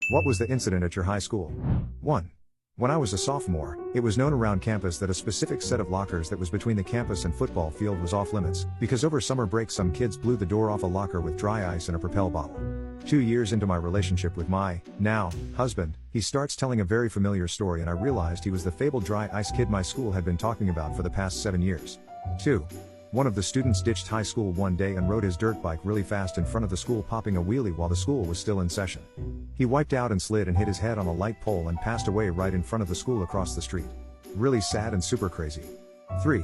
What was the incident at your high school? 1. When I was a sophomore, it was known around campus that a specific set of lockers that was between the campus and football field was off limits, because over summer break some kids blew the door off a locker with dry ice and a Propel bottle. 2 years into my relationship with my, now, husband, he starts telling a very familiar story and I realized he was the fabled dry ice kid my school had been talking about for the past 7 years. 2. One of the students ditched high school one day and rode his dirt bike really fast in front of the school, popping a wheelie while the school was still in session. He wiped out and slid and hit his head on a light pole and passed away right in front of the school across the street. Really sad and super crazy. 3.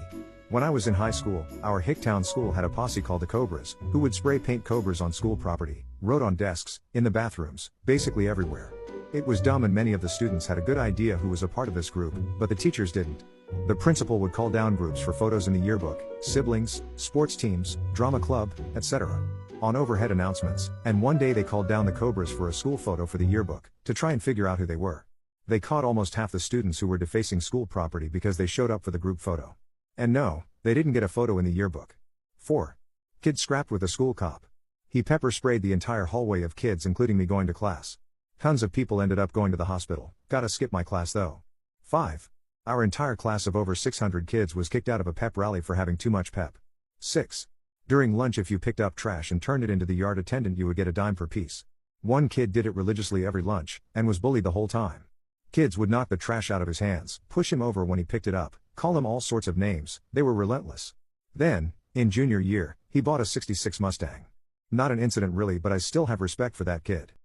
When I was in high school, our Hicktown school had a posse called the Cobras, who would spray paint cobras on school property, wrote on desks, in the bathrooms, basically everywhere. It was dumb and many of the students had a good idea who was a part of this group, but the teachers didn't. The principal would call down groups for photos in the yearbook, siblings, sports teams, drama club, etc. on overhead announcements, and one day they called down the Cobras for a school photo for the yearbook, to try and figure out who they were. They caught almost half the students who were defacing school property because they showed up for the group photo. And no, they didn't get a photo in the yearbook. 4. Kid scrapped with a school cop. He pepper sprayed the entire hallway of kids including me going to class. Tons of people ended up going to the hospital, gotta skip my class though. 5. Our entire class of over 600 kids was kicked out of a pep rally for having too much pep. 6. During lunch if you picked up trash and turned it into the yard attendant you would get a dime per piece. One kid did it religiously every lunch, and was bullied the whole time. Kids would knock the trash out of his hands, push him over when he picked it up, call him all sorts of names, they were relentless. Then, in junior year, he bought a '66 Mustang. Not an incident really, but I still have respect for that kid.